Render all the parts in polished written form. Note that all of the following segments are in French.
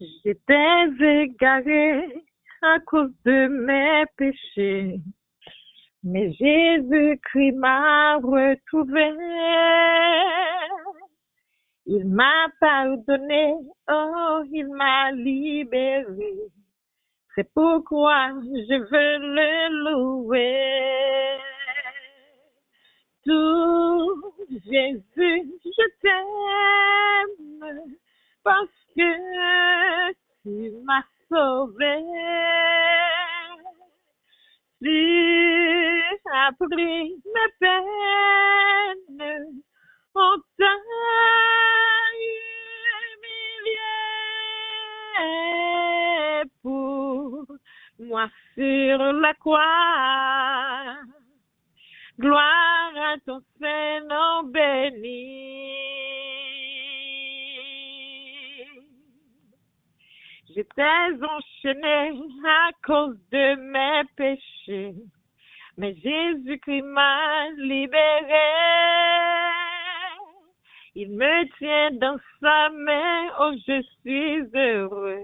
J'étais égaré à cause de mes péchés, mais Jésus-Christ m'a retrouvé. Il m'a pardonné, oh, il m'a libéré. C'est pourquoi je veux le louer. Tout Jésus, je t'aime parce que tu m'as sauvé. Tu as pris mes peines, on t'a humilié pour moi sur la croix. Gloire à ton Saint-Nom béni. J'étais enchaînée à cause de mes péchés, mais Jésus-Christ m'a libéré. Il me tient dans sa main, oh je suis heureux.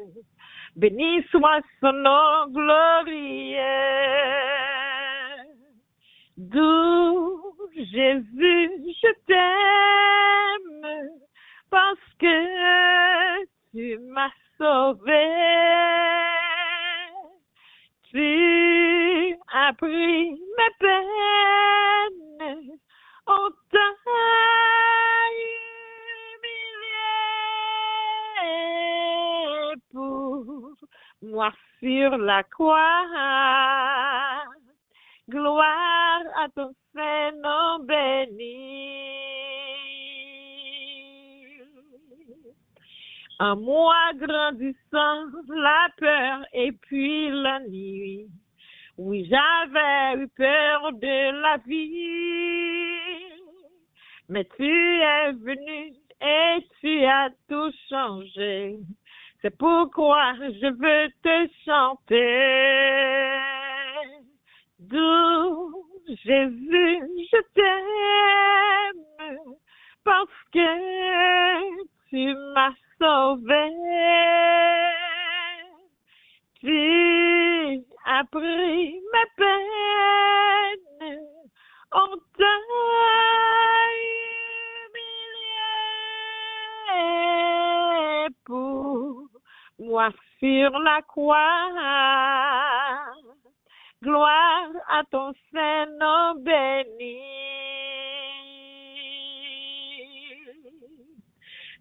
Béni soit son nom glorieux. Doux Jésus, je t'aime parce que tu m'as sauvé. Tu as pris mes peines, on t'a humilié pour moi sur la croix. Gloire à ton Saint-Nom béni. En moi grandissant la peur et puis la nuit. Oui, j'avais eu peur de la vie. Mais tu es venu et tu as tout changé. C'est pourquoi je veux te chanter. Doux Jésus, je t'aime parce que tu m'as sauvé. Tu as pris mes peines, on t'a humilié pour moi sur la croix. Gloire à ton Saint-Nom béni.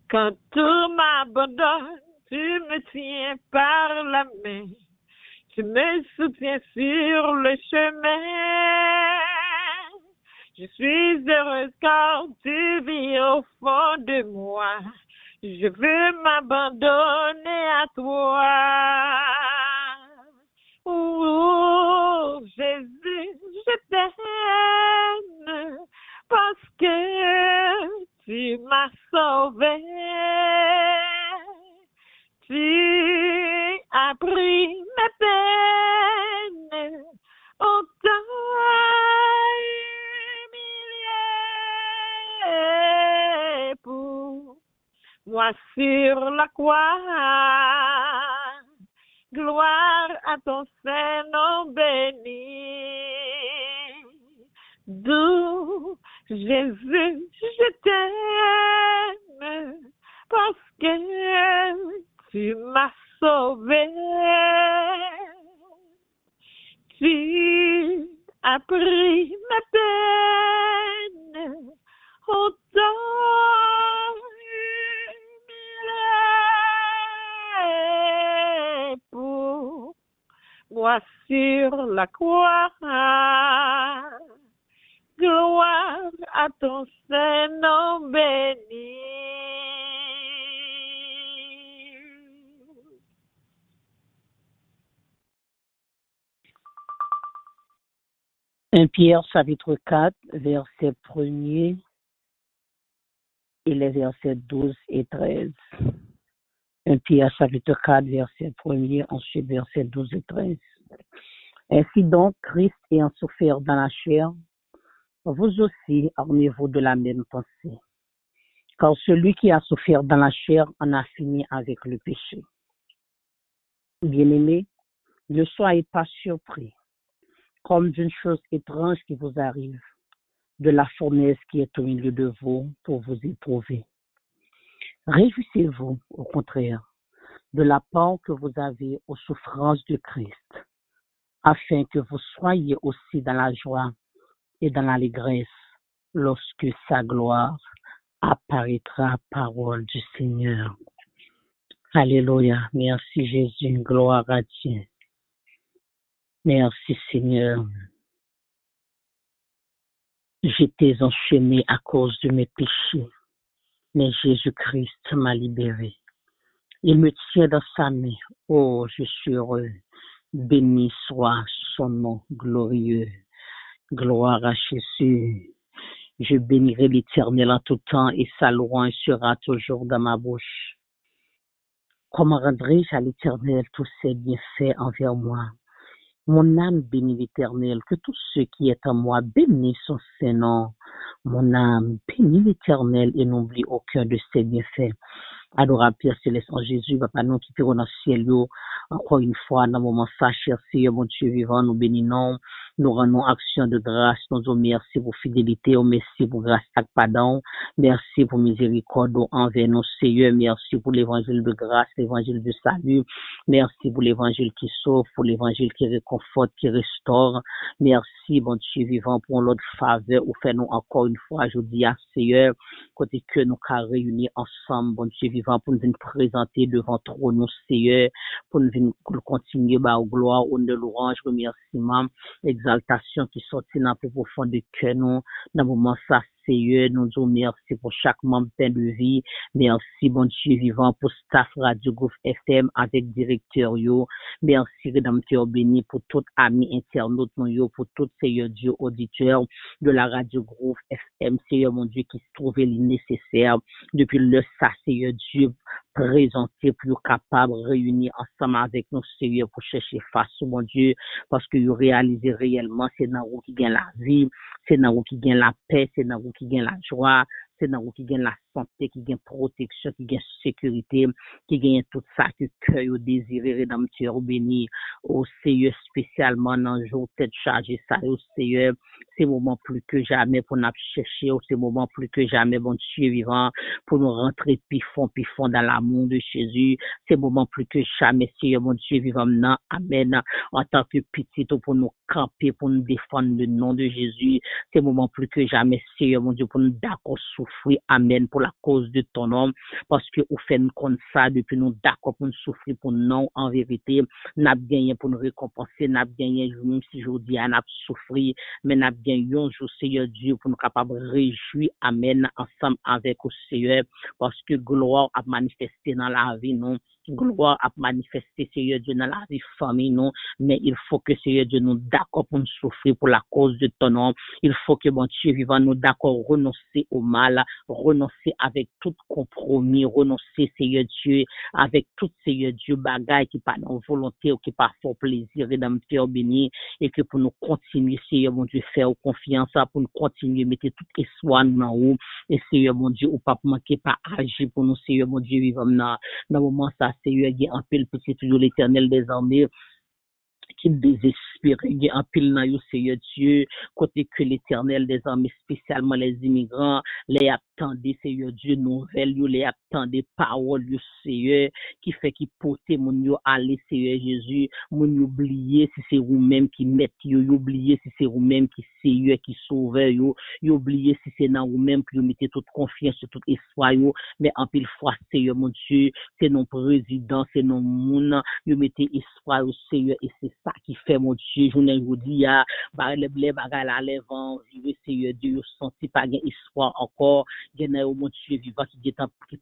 Quand tout m'abandonne, tu me tiens par la main. Tu me soutiens sur le chemin. Je suis heureuse quand tu vis au fond de moi. Je veux m'abandonner à toi. Oh, Jésus, je t'aime parce que tu m'as sauvé. Tu as pris mes peines, on t'a humilié pour moi sur la croix. Gloire à ton Saint-Nom béni. Doux Jésus, je t'aime parce que tu m'as sauvé. Tu as pris mes peines, on t'a humilié pour moi sur la croix. Gloire à ton Saint-Nom béni. Pierre chapitre 4, verset 1er et les versets 12 et 13. 1 Pierre chapitre 4, verset 1er, ensuite verset 12 et 13. Ainsi donc, Christ ayant souffert dans la chair, vous aussi armez-vous de la même pensée. Car celui qui a souffert dans la chair en a fini avec le péché, Bien-aimés, ne soyez pas surpris, comme d'une chose étrange qui vous arrive, de la fournaise qui est au milieu de vous pour vous éprouver. Réjouissez-vous, au contraire, de la part que vous avez aux souffrances de Christ, afin que vous soyez aussi dans la joie et dans l'allégresse lorsque sa gloire apparaîtra, parole du Seigneur. Alléluia. Merci Jésus. Gloire à Dieu. Merci Seigneur. J'étais enchaîné à cause de mes péchés, mais Jésus-Christ m'a libéré. Il me tient dans sa main. Oh, je suis heureux. Béni soit son nom glorieux. Gloire à Jésus. Je bénirai l'Éternel en tout temps et sa louange sera toujours dans ma bouche. Comment rendrai-je à l'Éternel tous ses bienfaits envers moi? Mon âme bénit l'Éternel, que tout ce qui est en moi bénisse son Saint-Nom. Mon âme bénit l'Éternel et n'oublie aucun de ses bienfaits. Adorable Père Céleste en Jésus, Papa, nous qui pirons dans le ciel, encore une fois, dans le moment ça, cher Seigneur, mon Dieu vivant, nous bénissons, nous rendons action de grâce, nous disons merci pour fidélité, merci pour grâce et pardon, merci pour miséricorde envers nos Seigneur, merci pour l'évangile de grâce, l'évangile de salut, merci pour l'évangile qui sauve, pour l'évangile qui réconforte, qui restaure, merci, mon Dieu vivant, pour l'autre faveur, ou fait-nous encore une fois, je dis à Seigneur, côté que nous avons réunis ensemble, bon Dieu vivant, pour nous venir présenter devant trop nos Seigneur, pour nous venir continuer par gloire, honneur, louange, remerciement, exaltation qui sortit dans le plus profond de cœur nous, dans le moment ça, Seigneur, nous disons merci pour chaque membre de vie, merci bon Dieu vivant pour staff Radio Gouffre FM avec directeur yo, merci Rédempteur béni pour tout ami internaute yo, pour tout Seigneur Dieu auditeur de la Radio Gouffre FM, Seigneur mon Dieu qui se trouvait nécessaire depuis le ça Seigneur Dieu présenté pour capable réunir ensemble avec nos Seigneur pour chercher face au mon Dieu parce que vous réalisez réellement c'est dans vous qui gagne la vie, c'est dans vous qui gagne la paix, c'est dans vous qui gagne la joie, c'est dans vous qui gagne la santé, qui gagne protection, qui gagne sécurité, qui gagne tout ça que cœur désiré rédempteur béni au Seigneur spécialement dans le jour tête chargée ça au Seigneur, c'est moment plus que jamais pour nous chercher, c'est moment plus que jamais bon Dieu vivant pour nous rentrer pifon dans l'amour de Jésus, c'est moment plus que jamais Seigneur mon Dieu vivant non amen en tant que petit pour nous camper pour nous défendre le nom de Jésus, c'est moment plus que jamais Seigneur mon Dieu pour nous d'accord souffrir amen pour la cause de ton nom parce que vous faites comme ça depuis nous d'accord pour nous souffrir pour nous en vérité n'a gagné pour nous récompenser n'a gagné même si je dis n'a souffrir mais n'a gagné un jour Seigneur Dieu pour nous capable réjouir amen ensemble avec le Seigneur parce que gloire a manifesté dans la vie non gloire a manifesté Seigneur Dieu dans la vie famille non mais il faut que Seigneur Dieu nous d'accord pour nous souffrir pour la cause de ton nom il faut que bon Dieu vivant nous d'accord renoncer au mal renoncer avec tout compromis renoncer Seigneur Dieu avec tout Seigneur Dieu bagaille qui pas dans volonté ou qui pas fort plaisir rédempteur béni et que pour nous continuer Seigneur mon Dieu faire confiance pour nous continuer mettre tout espoir dans haut et Seigneur mon Dieu ou pas manquer pas agir pour nous Seigneur mon Dieu vivant dans moment ça Seigneur il y a un peu petit toujours l'Éternel des armées qui désespéré, il y a un pile dans yo Seigneur Dieu, côté que l'Éternel des armées, spécialement les immigrants, les attendez Seigneur Dieu, nouvelles yo, les attendez paroles yo Seigneur, qui fait qui porter mon yo aller Seigneur Jésus, mon oublier si c'est vous-même qui mettez yo, oublier si c'est vous-même qui Seigneur qui sauveur yo, oublier si c'est dans vous-même que vous mettez toute confiance, tout espoir yo, mais en pile fois Seigneur mon Dieu, c'est non président, c'est non moun, vous mettez espoir au Seigneur et c'est ça qui fait mon Dieu journée aujourd'hui les bagages là les vents vivre Seigneur Dieu senti pas gain espoir encore gagne mon Dieu vivant qui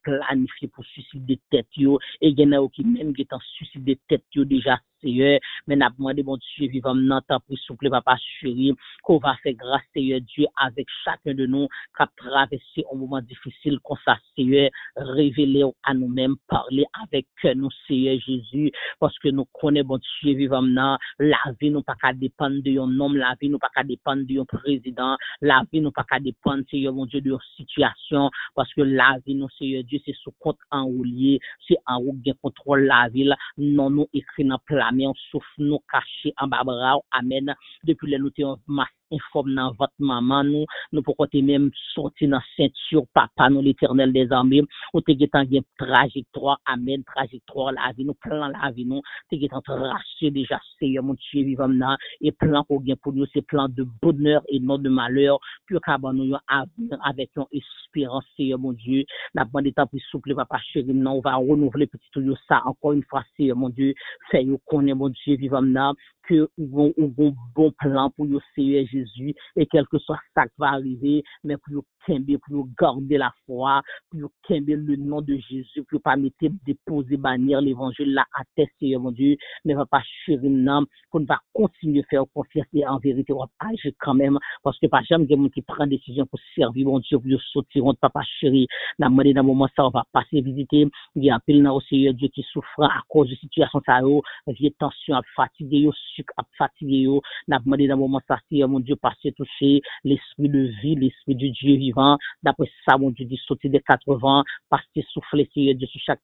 planifié pour suicide de tête yo et gagne qui même qui en suicide de tête yo déjà Seigneur, mais n'a demandé, bon Dieu, vivant maintenant, tant pour souple, papa chéri, qu'on va faire grâce, Seigneur Dieu, avec chacun de nous, qui a traversé un moment difficile, comme ça, Seigneur, révéler à nous-mêmes, parler avec nous, Seigneur Jésus, parce que nous connaissons, bon Dieu, vivant maintenant, la vie nous pas qu'à dépendre de un homme, la vie nous pas qu'à dépendre de un président, la vie nous pas qu'à dépendre, Seigneur mon Dieu, de une situation, parce que la vie nous, Seigneur Dieu, c'est sous compte en haut lié, c'est en haut qui contrôle la vie, non nous écrit dans la main, sauf nous caché en bas bras, amen, depuis les nous t'es masse informe dans votre maman, nous pourquoi t'es même sorti dans ceinture, papa, nous l'éternel des armées, ou t'es guetant bien trajectoire, amen, trajectoire, la vie nous, plan la vie nous, t'es guetant racheter déjà, Seigneur mon Dieu, vivant maintenant, et plan pour bien pour nous, c'est plan de bonheur et non de malheur, puis qu'à nous avenir avec une espérance, Seigneur mon Dieu, la bande est plus souple, papa chéri, non, on va renouveler petit tout ça, encore une fois, Seigneur mon Dieu, fait-nous connaître, mon Dieu, vivant maintenant, que nous avons bon plan pour le Seigneur Jésus, et quel que soit ça qui va arriver, mais pour nous garder la foi, pour nous garder le nom de Jésus, pour pas mettre déposer bannière l'évangile là à terre, Seigneur mon Dieu, mais va pas chérir non, qu'on va continuer à faire confiance et en vérité, on va agir quand même, parce que pas jamais des gens qui prennent décision pour servir mon Dieu, pour nous sortir, on papa chéri, dans le moment ça, on va passer visiter, il y a un peu au Seigneur Dieu qui souffre à cause de situation ça, il y a tension à fatiguer, sucre à fatiguer, n'a demandé dans le moment ça, Seigneur mon Dieu, passer toucher l'esprit de vie, l'esprit du Dieu vivant, d'après ça, mon Dieu dit sortir des 80, passer souffler, Seigneur Dieu, sur chaque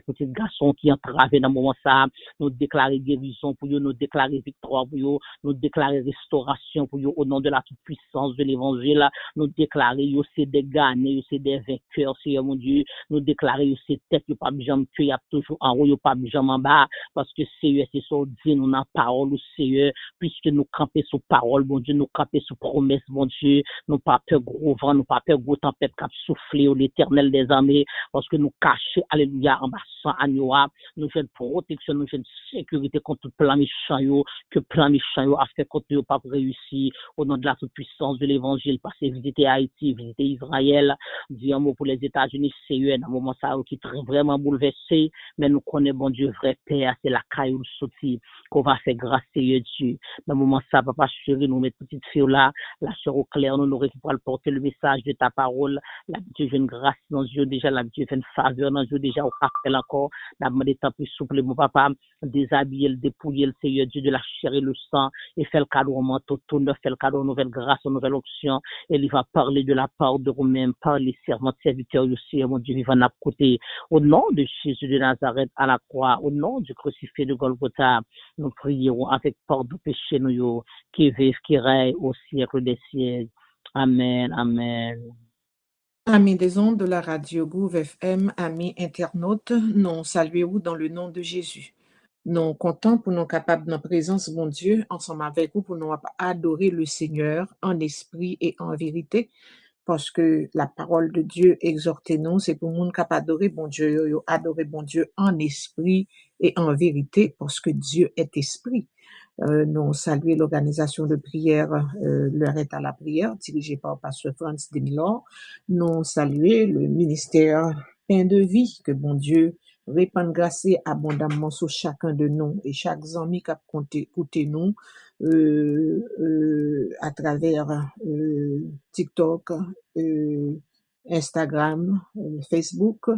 petit garçon qui entrave dans le moment ça, nous déclarer guérison pour eux, nous déclarer victoire pour eux, nous déclarer restauration pour eux, au nom de la toute puissance de l'évangile, nous déclarer eux, c'est des gagnés, c'est des vainqueurs, Seigneur mon Dieu, nous déclarer eux, c'est tête, eux, pas besoin que y a toujours en haut, eux, pas besoin en bas, parce que Seigneur, c'est ça, dit, nous, dans parole, Seigneur, puisque nous camper sur parole, bon Dieu, nous camper sur promesse, bon Dieu, nous pas peur gros vent, nous pas peur gros tempête qui a soufflé au l'éternel des armées, parce que nous cachons, alléluia, en bas sans agneau, nous faisons protection, nous faisons sécurité contre tout plan méchant, que plan méchant a fait contre nous pas réussir, au nom de la toute puissance de l'évangile, passer visiter Haïti, visiter Israël, dire un mot pour les États-Unis, c'est un moment ça qui est vraiment bouleversé, mais nous connaissons, bon Dieu, vrai Père, c'est la caillou sortie, qu'on va faire grâce, Seigneur Dieu. Dans le moment ça, papa chéri, nous mettons petite fille là, la sœur au clair, nous récupérons porter le message de ta parole, la Dieu fait une grâce dans Dieu déjà, la Dieu fait une faveur dans Dieu déjà, au rappel encore, la demandé tant plus souple, mon papa, déshabiller, le dépouiller, le Seigneur Dieu de la chair et le sang, et fait le cadeau au manteau, tout neuf, fait le cadeau, nouvelle grâce, nouvelle option, et il va parler de la part de vous-même, par les servants, serviteurs aussi, mon Dieu, vivant à côté, au nom de Jésus de Nazareth à la croix, au nom du crucifié de Golgotha, nous prions avec pardon de péché nous, qui vivent, qui règnent au siècle des siècles. Amen, amen. Amis des ondes de la radio Groove FM, amis internautes, nous saluons dans le nom de Jésus. Nous comptons pour nous capables de présence, bon Dieu, ensemble avec vous, pour nous adorer le Seigneur en esprit et en vérité, parce que la parole de Dieu exhorte nous, c'est pour nous capables d'adorer bon Dieu, adorer bon Dieu en esprit et en vérité, parce que Dieu est esprit. Nous saluons l'organisation de prière, l'heure est à la prière, dirigée par Pasteur Franz Demilor. Nous saluons le ministère Pain de vie, que bon Dieu répande grâce abondamment sur chacun de nous et chaque ami qui a écouté nous à travers TikTok, Instagram, Facebook,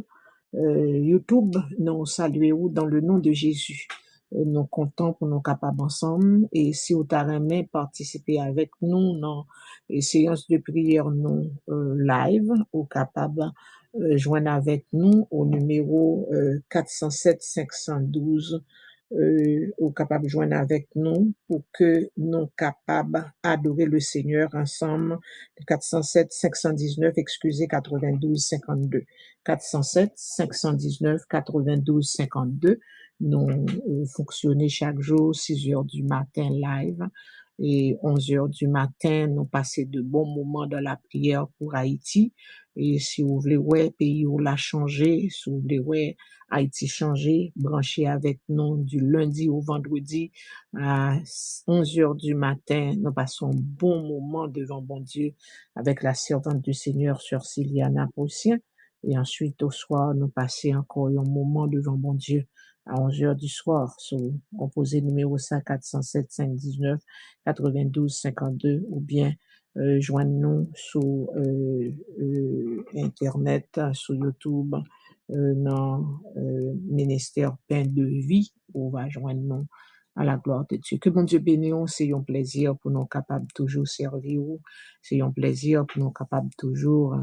YouTube. Nous saluons dans le nom de Jésus. Nous comptons pour nous capables ensemble et si vous avez participer avec nous dans les séances de prière non live ou capable joindre avec nous au numéro 407 512 ou capable joindre avec nous pour que nous capables adorer le Seigneur ensemble. 407 519 92 52 407 519 92 52. Nous fonctionnons chaque jour 6 heures du matin live et 11 heures du matin nous passons de bons moments dans la prière pour Haïti. Et si vous voulez ouais pays où l'a changé, si vous voulez ouais Haïti changé, branchez avec nous du lundi au vendredi à 11 heures du matin. Nous passons un bon moment devant bon Dieu avec la servante du Seigneur Sœur Siliana Poussien. Et ensuite au soir nous passons encore un moment devant bon Dieu à 11h du soir. So, composez numéro ça 407 519 92 52 ou bien joignez-nous sur Internet, sur YouTube, dans ministère Pain de Vie, ou va joindre nous à la gloire de Dieu. Que bon Dieu bénisse, c'est un plaisir pour nous capables toujours servir, c'est un plaisir pour nous capables toujours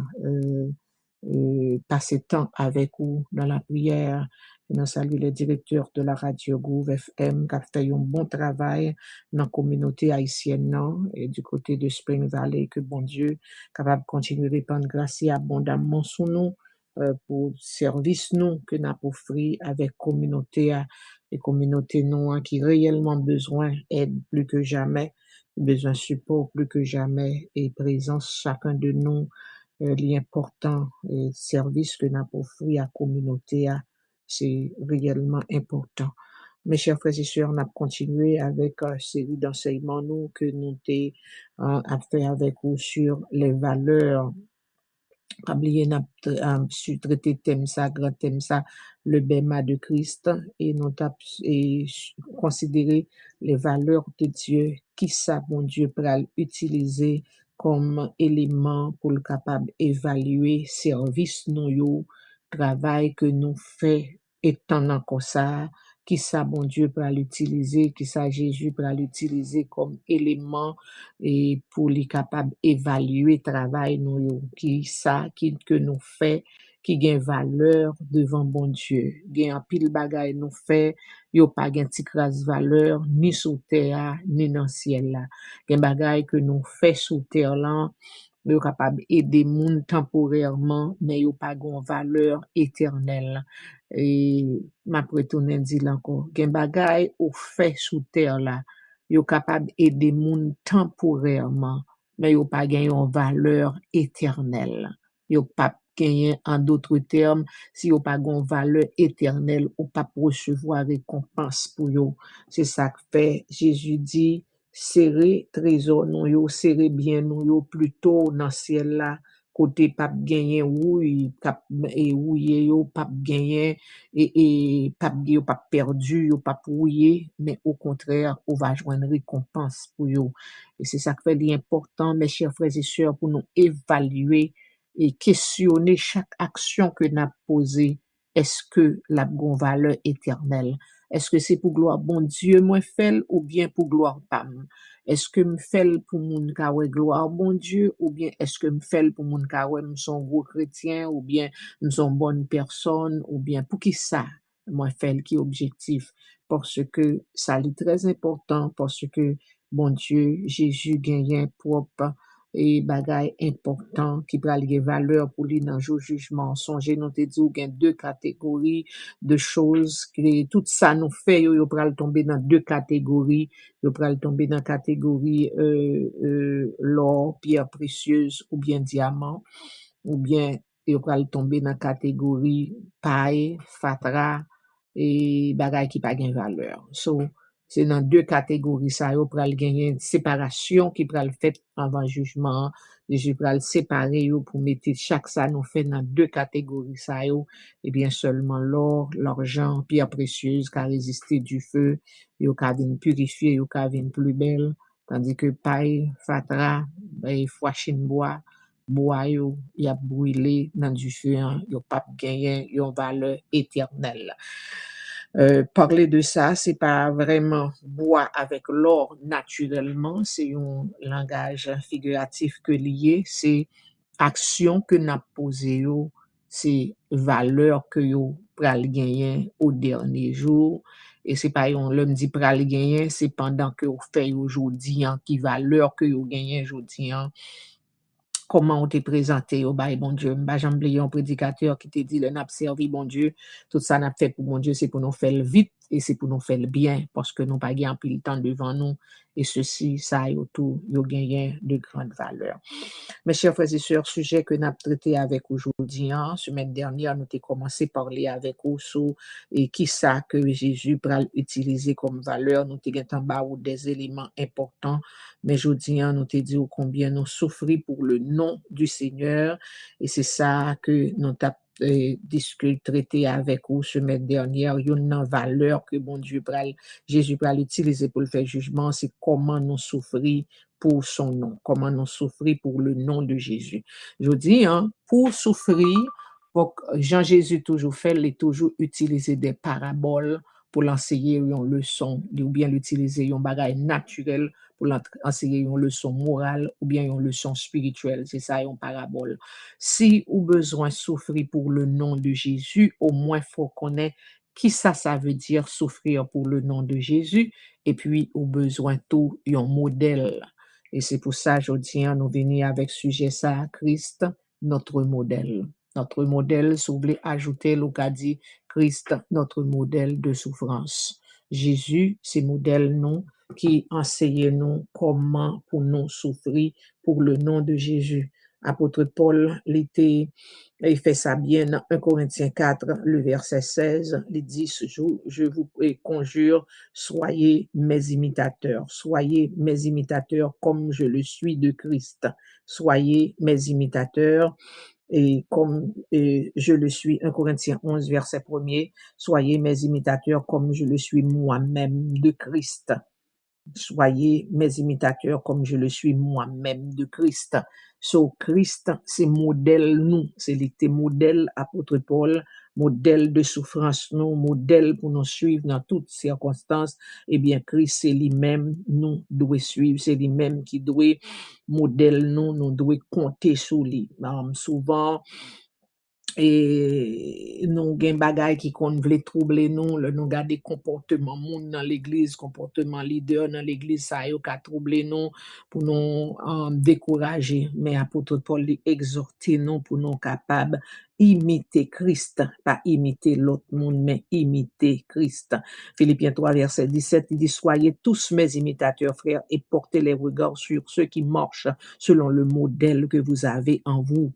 passer temps avec vous dans la prière. Je salue le directeur de la radio Groove FM qui a fait un bon travail dans la communauté haïtienne non, et du côté de Spring Valley. Que bon Dieu capable de continuer à répandre grâce abondamment sur nous pour service nous que nous avons offert avec communauté et communauté nous qui réellement besoin d'aide plus que jamais, besoin de support plus que jamais et présence chacun de nous l'important service que nous avons offert à la communauté c'est réellement important. Mes chers frères et sœurs, on a continué avec une série d'enseignements nous que nous avons fait avec vous sur les valeurs. Oublié n'a su traiter thème ça, grand thème ça, le bêma de Christ, et nous avons considéré les valeurs de Dieu qui ça, bon Dieu, pour utiliser comme élément pour le capable évaluer service nous yo, travail que nous fait étant comme ça, qui ça, bon Dieu, pour l'utiliser, qui ça, Jésus pour l'utiliser comme élément et pour les capable évaluer travail nous yo, qui ça qui que nous fait qui gagne valeur devant bon Dieu gagne un pile bagay nous fait yo pas gagne ti cras valeur ni sous terre ni dans ciel là gagne bagay que nous fait sous terre là yo capable aider moun temporairement mais yo pas gon valeur éternelle et m'a retourner dire encore gagne bagay ou fait sous terre là yo capable aider moun temporairement mais yo pas gagner une valeur éternelle yo pas gagner en d'autres termes si yo pas gon valeur éternelle ou pas recevoir récompense pour yo c'est ça que fait Jésus dit serrer trésor nou yo serrer bien nou yo plutôt dans ciel là côté pas gagner oui cap et oui yo pas gagner et pas yo pas perdu yo pas rouillé mais au contraire on va joindre récompense pour yo et c'est ça qui fait l'important mes chers frères et sœurs pour nous évaluer et questionner chaque action que n'a posée est-ce que la bonne valeur éternelle est-ce que c'est pour gloire bon Dieu moi fait ou bien pour gloire pam est-ce que me fait pour moun ka wè gloire bon Dieu ou bien est-ce que me fait pour moun ka wè me son gros chrétien ou bien me son bonne personne ou bien pour qui ça moi fait qui objectif parce que ça est très important parce que bon Dieu Jésus gagne propre et bagay important qui pral gen valeur pour lui dans jour jugement songez nous te dit ou gen deux catégories de choses que tout ça nous fait yo pral tomber dans deux catégories yo pral tomber dans catégorie l'or pierre précieuse ou bien diamant ou bien yo pral tomber dans catégorie paille fatra et bagay qui pas gen valeur so c'est dans deux catégories ça yo pral gagner séparation qui pral fait avant jugement Jésus pral séparer yo pour mettre chaque ça nous fait dans deux catégories ça yo et bien seulement l'or l'argent pierre précieuse qui a résisté du feu yo ka vinn purifier yo ka vinn plus belle tandis que paille fatra ben fwachin bois yo y a brûlé dans du feu yo pas gagner yon valeur éternelle. Parler de ça, c'est pas vraiment bois avec l'or naturellement, c'est un langage figuratif que lié, c'est action que n'a posé yo, c'est valeur que yo pral gagner au dernier jour et c'est pas yon l'homme dit pral gagner, c'est pendant que yo fait aujourd'hui qui valeur que yo gagner aujourd'hui comment on te présenté au bail bon Dieu m'ba jamais oublié un prédicateur qui te dit le n'a servi bon Dieu tout ça n'a fait pour bon Dieu c'est pour nous faire vite et c'est pour nous faire bien parce que nous pas gain pile temps devant nous et ceci ça yo tout yo gagné de grande valeur. Mes chers frères et sœurs, sujet que n'a traité avec aujourd'hui semaine dernière nous t'ai commencé parler avec vous sur et qui ça que Jésus pral utiliser comme valeur nous t'ai en bas des éléments importants mais aujourd'hui nous t'ai dit combien nous souffrir pour le nom du Seigneur et c'est ça que nous t'a discuter, traiter avec vous semaine dernière, une valeur que bon Dieu Jésus pral utiliser pour le faire jugement, c'est comment nous souffrir pour son nom, comment nous souffrir pour le nom de Jésus. Je dis, hein, pour souffrir, Jean-Jésus toujours fait, il toujours utilisé des paraboles pour l'enseigner une leçon, ou bien l'utiliser un bagage naturel pour enseigner une leçon morale, ou bien une leçon spirituelle. C'est ça, une parabole. Si ou besoin souffrir pour le nom de Jésus, au moins faut connaître qui ça veut dire souffrir pour le nom de Jésus, et puis au besoin tout un modèle. Et c'est pour ça, je dis, nous venons avec sujet ça à Christ, notre modèle. Notre modèle, si vous voulez ajouter, l'on a dit, Christ, notre modèle de souffrance. Jésus, c'est modèle nous qui enseigne nous comment pour nous souffrir pour le nom de Jésus. Apôtre Paul, il fait ça bien dans 1 Corinthiens 4, le verset 16, il dit, je vous conjure, soyez mes imitateurs comme je le suis de Christ. Soyez mes imitateurs et comme je le suis, 1 Corinthiens 11, verset 1er, soyez mes imitateurs comme je le suis moi-même de Christ. Soyez mes imitateurs comme je le suis moi-même de Christ. So, Christ, c'est modèle nous, c'est l'été modèle apôtre Paul, modèle de souffrance nous, modèle pour nous suivre dans toutes circonstances. Eh bien, Christ, c'est lui-même, nous devons suivre, c'est lui-même qui doit modèle nous devons compter sur lui. Souvent, et nous gen bagay qui kon vle trouble nous, le nous gade comportement moun dans l'église, comportement leader dans l'église, ça yo ka trouble nous pour nous décourager. Mais apôtre Paul li exhorter nous pour nous capables imiter Christ, pas imiter l'autre monde, mais imiter Christ. Philippiens 3, verset 17, il dit, soyez tous mes imitateurs, frères, et portez les regards sur ceux qui marchent selon le modèle que vous avez en vous.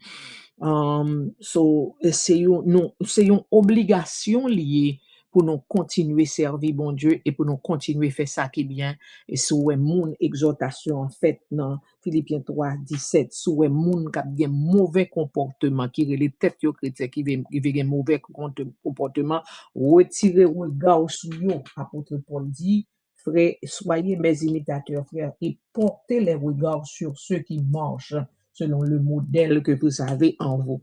C'est une obligation liée pour nous continuer à servir bon Dieu et pour nous continuer à faire ça qui est bien. Et c'est mon exhortation en fait dans Philippiens 3, 17, c'est mon qui a bien mauvais comportement, qui est les têtes de chrétiens qui veut mauvais comportement, retirer le regard sur eux. Apôtre Paul dit, frère, soyez mes imitateurs, frères, et portez les regards sur ceux qui marchent selon le modèle que vous avez en vous.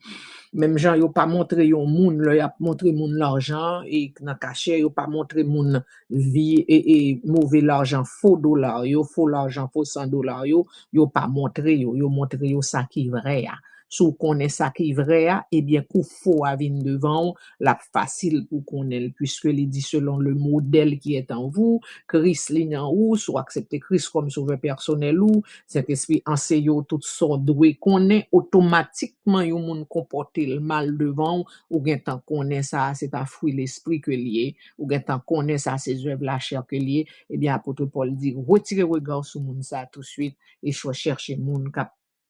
Même gens, yo pas montré yon moun, là, y a montré moun l'argent, et dans cachet, yo pas montré moun vie, et mauvais l'argent, faux dollars, faux l'argent, faux $100, yo pas montré yo montré yo ça qui vrai, ya. Sou connaît ça qui vrai, ya, eh bien, kou faux à vin devant, la facile pour connaître, puisque il dit selon le modèle qui est en vous, Christ li en ou, soit accepter Christ comme sauveur personnel ou, Saint-Esprit enseigne tout son doué connaît, automatiquement, yon moun comporte le mal devant ou gen tant connaît ça c'est un fruit l'esprit que lié ou gen tant connaît ça c'est œuvres la chair que lié. Eh bien apôtre Paul dit retirez regard sur moun ça tout de suite et chercher moun qui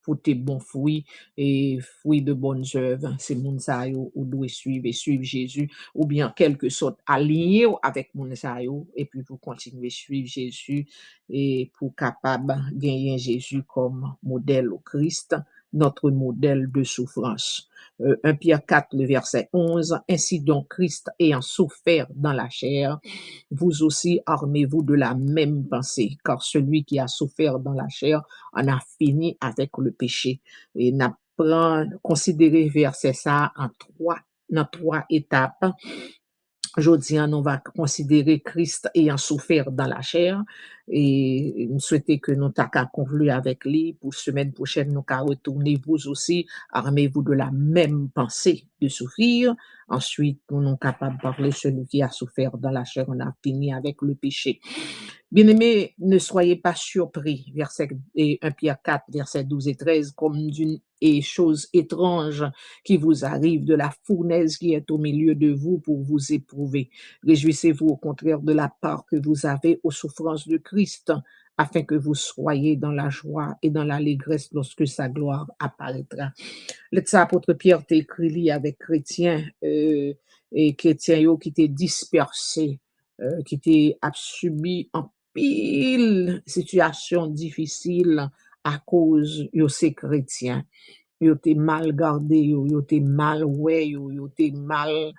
porter bon fruit et fruit de bonnes œuvres. C'est moun ça yo ou doit suivre et suivre Jésus ou bien quelque sorte aligné avec moun ça yo et puis pour continuer suivre Jésus et pour capable gagner Jésus comme modèle au Christ, notre modèle de souffrance. 1 Pierre 4, le verset 11, ainsi donc Christ ayant souffert dans la chair, vous aussi armez-vous de la même pensée, car celui qui a souffert dans la chair en a fini avec le péché. Et n'a considéré verset ça dans trois étapes. Aujourd'hui, on va considérer Christ ayant souffert dans la chair et nous souhaitons que nous t'acca conclure avec lui pour semaine prochaine nous qu'à retourner vous aussi armez-vous de la même pensée de souffrir. Ensuite, nous sommes capables de parler celui qui a souffert dans la chair, on a fini avec le péché. Bien-aimés, ne soyez pas surpris, verset 1 Pierre 4, verset 12 et 13, comme d'une chose étrange qui vous arrive de la fournaise qui est au milieu de vous pour vous éprouver. Réjouissez-vous au contraire de la part que vous avez aux souffrances de Christ, afin que vous soyez dans la joie et dans l'allégresse lorsque sa gloire apparaîtra. L'apôtre Pierre t'a écrit avec chrétiens et chrétiens qui étaient dispersés, qui étaient subi en pile situation difficile à cause de ces chrétiens. yo te mal gardé, yo te mal ouais, yo te mal,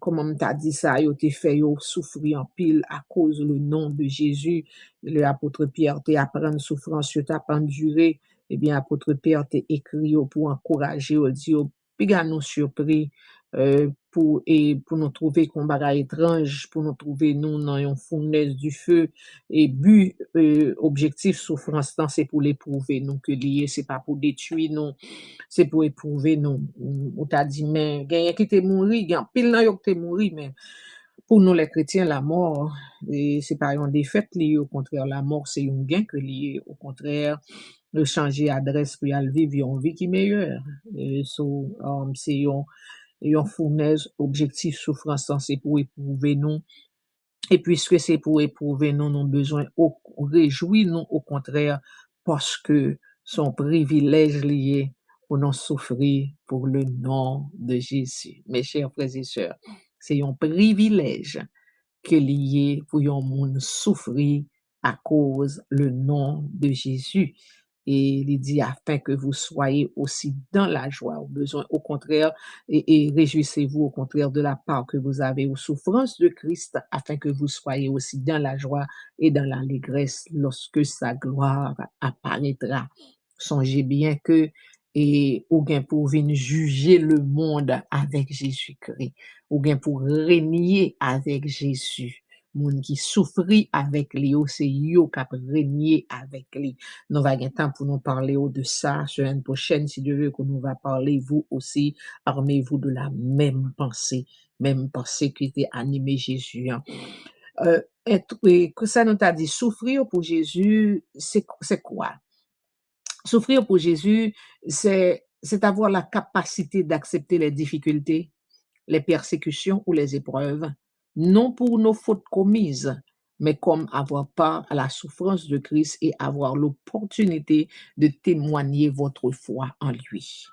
comment m'ta dit ça, yo te fait yo souffrir en pile à cause le nom de Jésus. L'apôtre Pierre te apprendre souffrance, yo t'a enduré. Eh bien, apôtre Pierre te écrit yo pour encourager, yo dit yo, puis gars nous surpris, pour nous trouver qu'on bagay étrange, pour nous trouver nous dans une fournaise du feu, et but, objectif souffrance là, c'est pour l'éprouver, nous que lié, c'est pas pour détruire nous, c'est pour éprouver nous. On t'a dit, mais, gagne qui te mouri, gagne pile nan yo qui te mouri, mais, pour nous les chrétiens, la mort, et c'est pas une défaite liée, au contraire, la mort, c'est un gain que lié, au contraire, de changer adresse pour y aller vivre une vie qui est meilleure. Et c'est une fournaise, objectif souffrance, c'est pour éprouver nous. Et puisque c'est pour éprouver nous, nous besoin réjouir nous au contraire, parce que son privilège lié pour nous souffrir pour le nom de Jésus. Mes chers frères et sœurs, c'est un privilège que lié pour yon moun souffrir à cause le nom de Jésus. Et il dit afin que vous soyez aussi dans la joie, au besoin, au contraire, et réjouissez-vous au contraire de la part que vous avez aux souffrances de Christ, afin que vous soyez aussi dans la joie et dans l'allégresse lorsque sa gloire apparaîtra. Songez bien que, et ou bien pour venir juger le monde avec Jésus-Christ, ou bien pour régner avec Jésus. Moun qui souffrit avec lui, c'est yo qui régné avec lui. Nous va temps pour nous parler de ça, semaine prochaine, si Dieu veut que nous va parler, vous aussi, armez-vous de la même pensée qui était animée Jésus. Que ça nous t'a dit, souffrir pour Jésus, c'est quoi? Souffrir pour Jésus, c'est avoir la capacité d'accepter les difficultés, les persécutions ou les épreuves, non pour nos fautes commises, mais comme avoir part à la souffrance de Christ et avoir l'opportunité de témoigner votre foi en lui.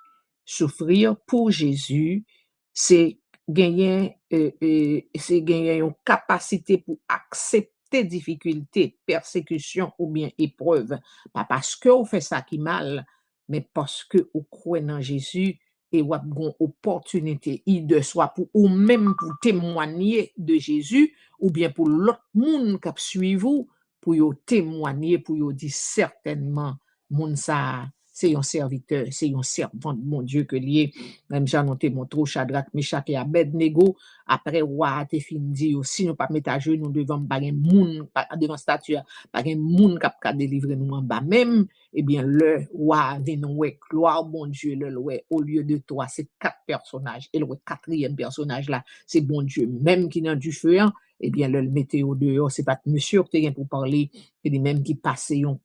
Souffrir pour Jésus, c'est gagner une capacité pour accepter difficultés, persécutions ou bien épreuves, pas parce que on fait ça qui mal, mais parce que on croit en Jésus et ou gon opportunité de soit pour ou même pour témoigner de Jésus ou bien pour l'autre monde qui suit vous pour yo témoigner, pour yo dire certainement moun ça c'est un serviteur, c'est un servant de mon Dieu que lié. Même Jean noté mon trop Shadrach, Meshach et Abednego après roi te fin dit si nous pas mettre à genoux devant pas gen moun devant statue, pas gen moun qui délivrer nous en bas même, eh bien le roi vient ouais gloire bon Dieu le ouais au lieu de toi c'est 4 personnages et le quatrième personnage là c'est bon Dieu même qui dans du feu eh bien le météo dehors c'est pas monsieur qui vient pour parler et même qui passe yon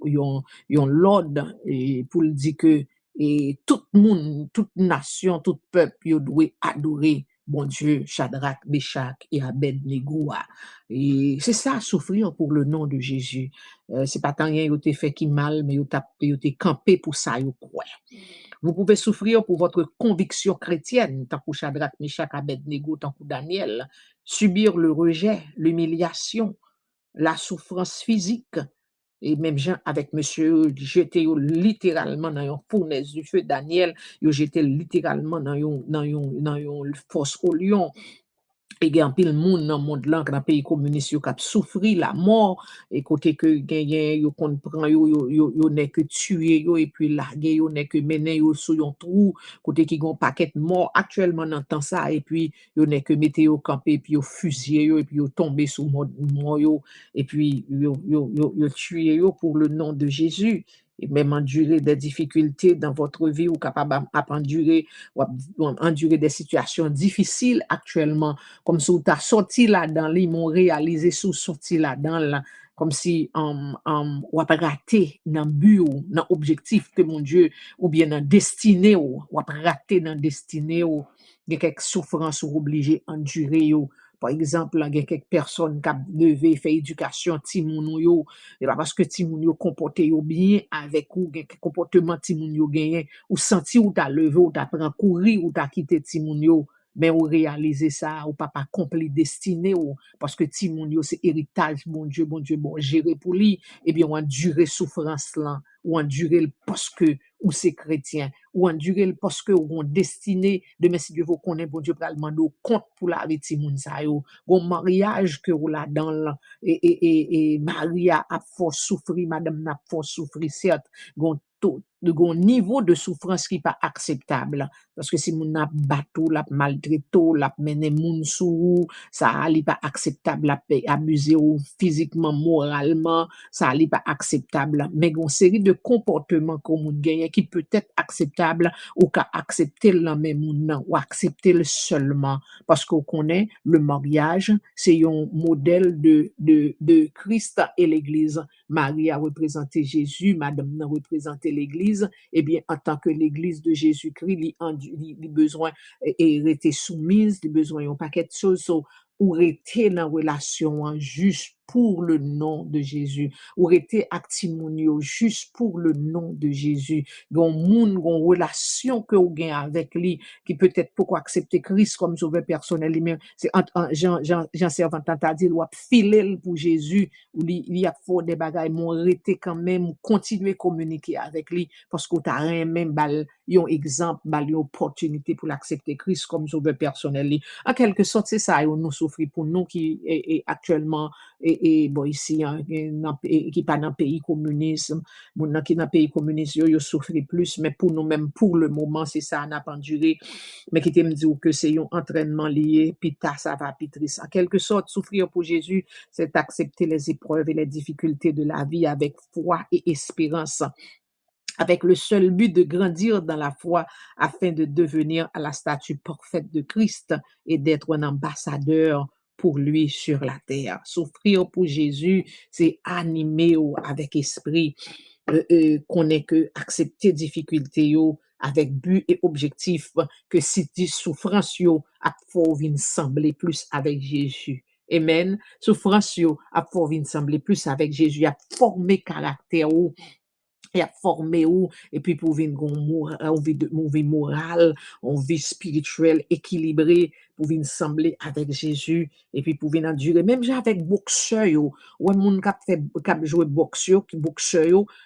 l'ordre pour le dire que et tout monde toute nation tout peuple yo doit adorer bon Dieu Shadrach Meshach et Abednego et c'est ça souffrir pour le nom de Jésus. C'est pas tant rien yo te fait qui mal mais yo te campé pour ça yo croit. Vous pouvez souffrir pour votre conviction chrétienne, tant que Shadrach, Meshach, Abednego, tant que Daniel, subir le rejet, l'humiliation, la souffrance physique, et même Jean avec monsieur, j'étais littéralement dans une fournaise du feu, Daniel, j'étais littéralement dans une fosse au lion. Et il y a un pile monde dans le monde là, dans le pays communiste, qui a souffert la mort, et côté que gagne, yo comprend, yo n'est que tuer, et puis larguer, yo n'est que mener, yo sous yon trou, côté qui gon paquet mort actuellement dans temps ça, et puis yo n'est que mettre yo camper, puis yo fusiller, et puis yo tomber sous mort, yo, et puis yo tuer yo pour le nom de Jésus. Et même endurer des difficultés dans votre vie ou capable endurer des situations difficiles actuellement comme si vous t'as sorti là-dedans, ils m'ont réalisé sous sorti là-dedans, là, comme si on a raté dans le but, dans l'objectif que mon Dieu, ou bien dans destinée, ou a raté dans destinée, ou il y a quelques souffrances ou obligé endurer. Par exemple, il y a quelques personnes qui devaient faire éducation timoun yo, et pas parce que timoun yo comporte yo bien avec ou quelques comportement timoun yo gagné ou senti ou t'a levé ou t'a prend courir ou t'a quitté timoun yo, mais ou réaliser ça ou pas accompli destiné ou parce que timoun yo c'est héritage bon Dieu bon gérer pour lui et bien on endurer souffrance là ou endurer parce que ou c'est chrétien ou endurer parce que ou destiné demain si Dieu vous connaît bon Dieu pral demander compte pour la vie ti moun sa yo gon mariage que ou là dans là et Maria a fort souffrir madame n'a fort souffrir certes gon gon niveau de souffrance qui pas acceptable parce que si moun n'a bateau la maltraito la mené moun sou ça ali pas acceptable la abuser ou physiquement moralement ça ali pas acceptable mais gon série de comportements qu'on moun gagne qui peut être acceptable ou qu'à accepter le même moun nan, ou accepter le seulement parce qu'on connaît le mariage c'est un modèle de Christ et l'église. Marie a représenté Jésus, madame a représenté l'église, et bien en tant que l'église de Jésus-Christ, il besoin et rester soumise, il besoin un paquet de choses ou rester dans relation juste pour le nom de Jésus, ou rester actimonio juste pour le nom de Jésus. Gon moun, gon relation que ou gen avec lui, qui peut-être pourquoi accepter Christ comme sauveur personnel lui-même. C'est Jean Servant t'a dit, ou filer pour Jésus, ou il y a fort des bagailles, mon rester quand même, ou continuer à communiquer avec lui, parce que t'as rien même bal, yon exemple, bal, yon opportunité pour l'accepter Christ comme sauveur personnel lui. En quelque sorte, c'est ça, nous souffrir pour nous qui est actuellement, et bon ici qui pas dans pays communiste moun qui dans pays communiste yo souffre plus mais pour nous même pour le moment c'est ça n'a pas enduré mais qui te me dit que c'est un entraînement lié puis ça va pitris en quelque sorte souffrir pour Jésus c'est accepter les épreuves et les difficultés de la vie avec foi et espérance avec le seul but de grandir dans la foi afin de devenir à la stature parfaite de Christ et d'être un ambassadeur pour lui sur la terre. Souffrir pour Jésus, c'est animer avec esprit, qu'on est que accepter difficulté yo avec but et objectif que si tu souffrance yo a faut vinn sembler plus avec Jésus. Amen. Souffrance yo a faut vinn sembler plus avec Jésus, a former caractère ou il a formé ou et puis pour vivre une vie morale, une vie spirituelle équilibrée pour venir sembler avec Jésus et puis pour venir endurer même avec boxeur yo ou un monde qui jouer boxeur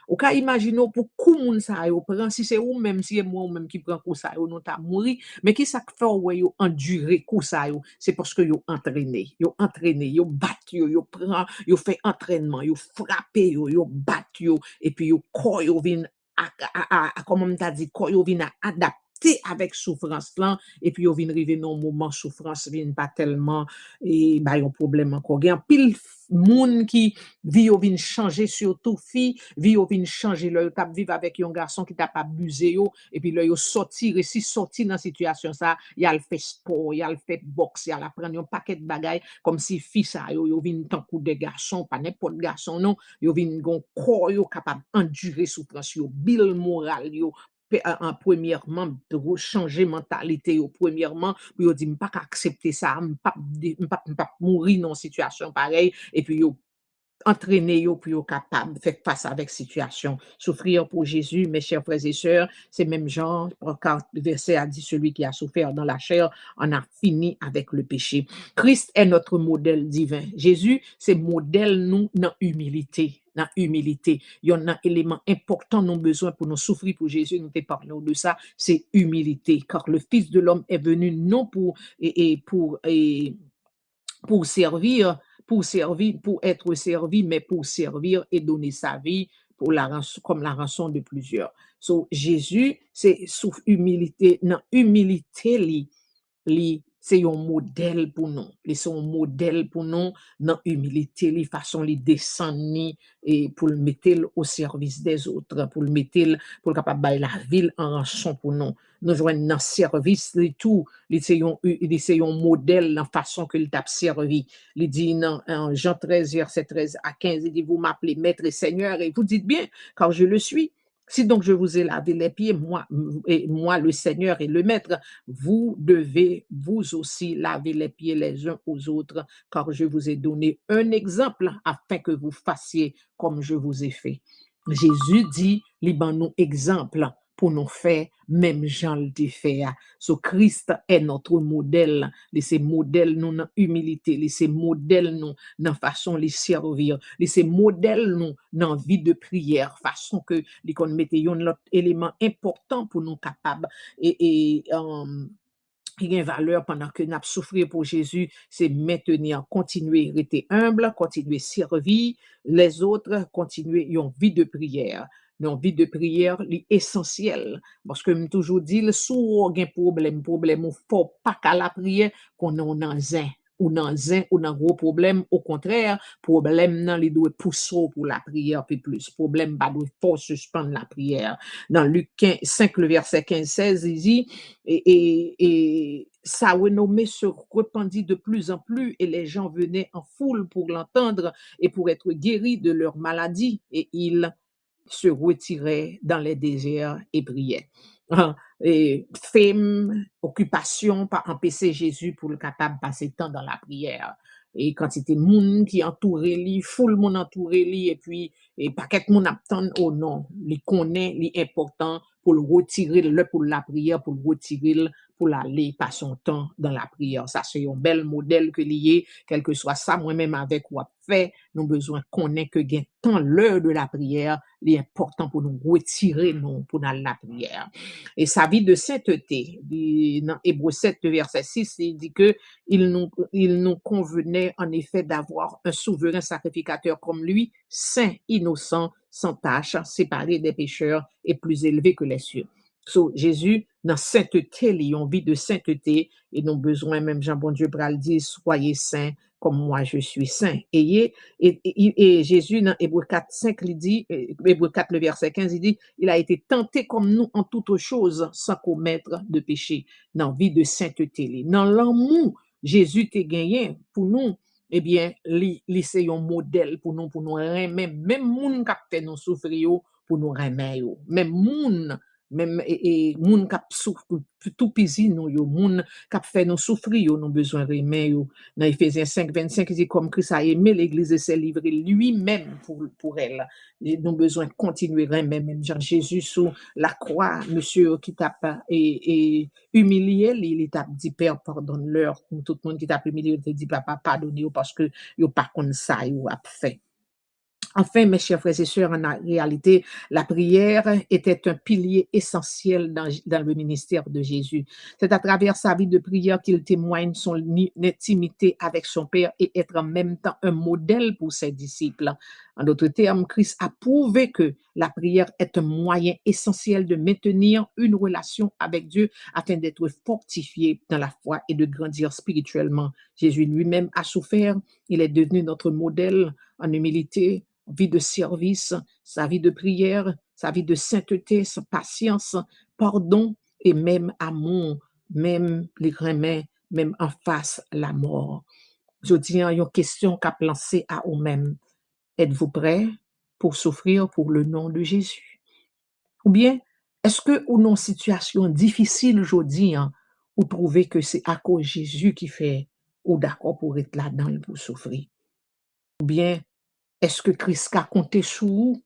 ou ka imaginer pour coup monde ça yo prend si c'est ou même si c'est moi ou même qui prend coup ça yo non t'a mourir mais qui ça fait ouais yo endurer coup ça yo c'est parce que yo entraîné yo battu yo prend yo fait entraînement yo frappé yo battu yo et puis yo yo vin comme on t'a dit yo vin adapter avec souffrance là et puis yo vin river dans moment souffrance vin pas tellement et bah un problème encore gain pile moun qui vie yo vin changer surtout fille vie yo vin changer leur cap vivre avec un garçon qui t'a pas abusé yo et puis là yo sorti dans situation ça y a le fait sport y a le fait boxe y a la prendre un paquet de bagaille comme si fille ça yo vin tant coup de garçon pas n'importe garçon non yo vin gon corps yo capable endurer souffrance yo bil moral yo en premièrement de changer mentalité yo premièrement puis yo dit pas accepter ça pas mourir dans situation pareille et puis yo entraîner yo pour yo capable faire face avec situation souffrir pour Jésus mes chers frères et sœurs c'est même Jean quand le verset a dit celui qui a souffert dans la chair en a fini avec le péché. Christ est notre modèle divin. Jésus c'est modèle nous dans humilité. Il y en a un élément important nous besoin pour nous souffrir pour Jésus nous te parlons de ça c'est humilité car le Fils de l'homme est venu non pour servir pour être servi mais pour servir et donner sa vie pour comme la rançon de plusieurs. So Jésus c'est sous humilité dans humilité li c'est un modèle pour nous. C'est un modèle pour nous dans humilité, li façon li descendre et pour le mettre au service des autres, pour le mettre pour capable bailler la ville en rançon pour nous. Nous joindre dans service li tout, li c'est un modèle dans façon que il t'a servi. Il dit dans Jean 13 verset 13 à 15 il dit vous m'appelez maître et seigneur et vous dites bien car je le suis. Si donc je vous ai lavé les pieds, moi le Seigneur et le Maître, vous devez vous aussi laver les pieds les uns aux autres, car je vous ai donné un exemple afin que vous fassiez comme je vous ai fait. Jésus dit, liban nous exemple pour nous faire même Jean le fait. So Christ est notre modèle, c'est modèle nous dans humilité, c'est modèle nous dans façon de servir, c'est modèle nous dans vie de prière, façon que les qu'on mette un autre élément important pour nous capables il y a une valeur pendant que nous avons souffert pour Jésus, c'est maintenir, continuer, rester humble, continuer servir les autres, continuer une vie de prière. Une vie de prière est essentielle. Parce que je toujours dit, si on a un problème, ou faut pas qu'à la prière, qu'on est dans un ou dans gros problème, au contraire, problème nan li doit pousser pour la prière puis plus. Problème pas doit pas suspendre la prière. Dans Luc 5, le verset 15-16, il dit, et ça renommé se répandit de plus en plus et les gens venaient en foule pour l'entendre et pour être guéris de leur maladie et ils se retiraient dans les déserts et priaient. Et femme, occupation, pas empêcher Jésus pour le capable passer temps dans la prière. Et quand c'était moun qui entourait lui, full moun entourait lui, et puis, et paquet moun attend, oh non, lui connaît, lui important pour le retirer le pour la prière, pour le retirer pour l'aller passer son temps dans la prière. Ça, c'est un bel modèle que lié, quel que soit ça, moi-même avec ou fait, nous besoin connaître que gain temps l'heure de la prière, l'important pour nous retirer nous pour dans la prière. Et sa vie de sainteté, dans Hébreux 7, verset 6, il dit que il nous convenait en effet d'avoir un souverain sacrificateur comme lui, saint, innocent, sans tache, séparé des pécheurs et plus élevé que les cieux. So, Jésus, dans sainteté, il a une vie de sainteté, et nous besoin, même Jean bon Dieu pral dit, soyez saints comme moi je suis saint. Et Jésus, dans Hébreux 4, 5, il dit, Hébreux 4, le verset 15, il dit, il a été tenté comme nous en toutes choses, sans commettre de péché, dans vie de sainteté. Dans l'amour, Jésus t'a gagné pour nous, eh bien, c'est un modèle pour nous remettre, même moun qui fait nous souffrir, pour nous remettre, même moun, même moun k'ap souffre tout pisi nous yo moun k'ap fait nous souffrir yo nous besoin remet yo dans Éphésiens 5 25 il dit comme Christ a aimé l'église et s'est livré lui-même pour elle et nous besoin continuer remet même Jean Jésus sur la croix monsieur qui t'a et humilié il t'a dit père pardonne-leur tout le monde qui t'a humilié il dit papa pardonnez parce que yo pas comme ça yo a fait. Enfin, mes chers frères et sœurs, en réalité, la prière était un pilier essentiel dans le ministère de Jésus. C'est à travers sa vie de prière qu'il témoigne son intimité avec son Père et être en même temps un modèle pour ses disciples. En d'autres termes, Christ a prouvé que la prière est un moyen essentiel de maintenir une relation avec Dieu afin d'être fortifié dans la foi et de grandir spirituellement. Jésus lui-même a souffert, il est devenu notre modèle en humilité, vie de service, sa vie de prière, sa vie de sainteté, sa patience, pardon et même amour, même les remèdes, même en face la mort. Je dis une question qu'a lancée à vous-même. Êtes-vous prêts pour souffrir pour le nom de Jésus? Ou bien, est-ce que ou non situation difficile aujourd'hui, ou trouvez que c'est à cause de Jésus qui fait ou d'accord pour être là-dedans pour souffrir? Ou bien, est-ce que Christ a compté sur vous?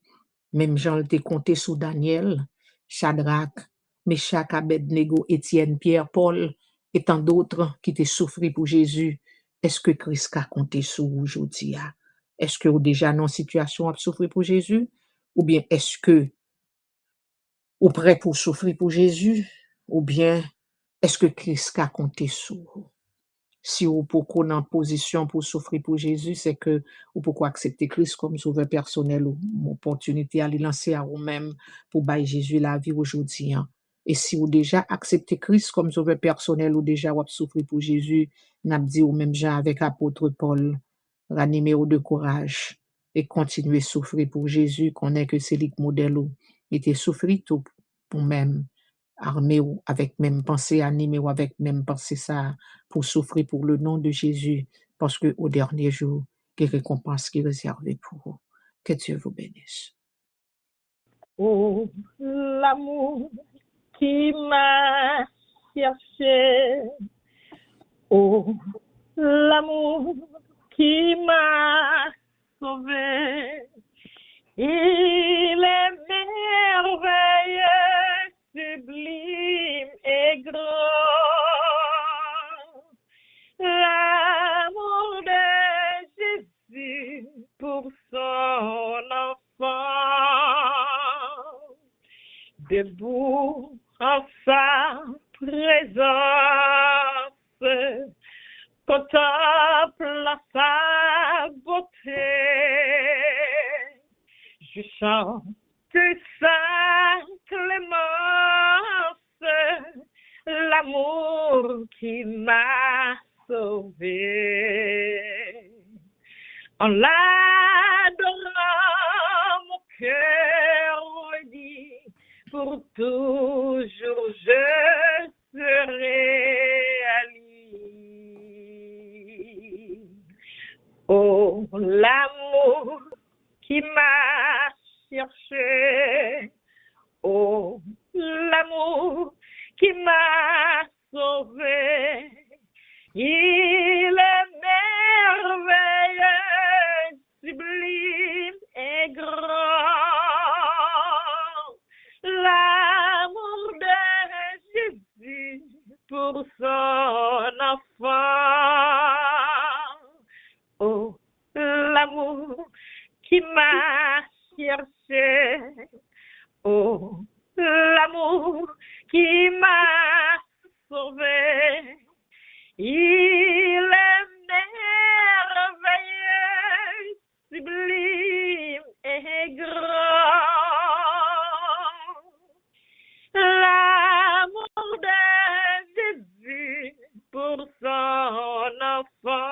Même Jean l'a compté sur Daniel, Shadrach, Meshach, Abednego, Étienne, Pierre, Paul, et tant d'autres qui étaient souffrés pour Jésus. Est-ce que Christ a compté sur vous aujourd'hui? Est-ce que vous déjà dans une situation à souffrir pour Jésus? Ou bien est-ce que vous prêt pour souffrir pour Jésus? Ou bien est-ce que Christ a compté sur vous? Si vous pouvez en position pour souffrir pour Jésus, c'est que vous pouvez accepter Christ comme sauveur personnel ou une opportunité à lui lancer à vous-même pour bailler Jésus la vie aujourd'hui. Et si vous déjà acceptez Christ comme sauveur personnel ou déjà vous souffrir pour Jésus, n'a dit ou même gens avec apôtre Paul, ranimez de courage et continuez à souffrir pour Jésus, connaît que c'est le modèle ou était souffrir tout pour même armé ou avec même pensée, animé ou avec même pensée ça, pour souffrir pour le nom de Jésus, parce que au dernier jour, quelle récompense qui est réservée pour vous. Que Dieu vous bénisse. Oh, l'amour qui m'a cherché. Oh, l'amour qui m'a sauvé. Il est merveilleux. debout en sa présence, contemple sa beauté. Je chante sa clémence, l'amour qui m'a sauvé. En l'adorant, mon cœur me dit, pour toujours je serai à lui. Oh, l'amour qui m'a cherché, oh, l'amour qui m'a sauvé, il est merveilleux, sublime et grand. L'amour de Jésus pour son enfant. Oh, l'amour qui m'a cherché. Oh, l'amour qui m'a sauvé. Il est merveilleux, sublime et grand. L'amour de Jésus pour son enfant.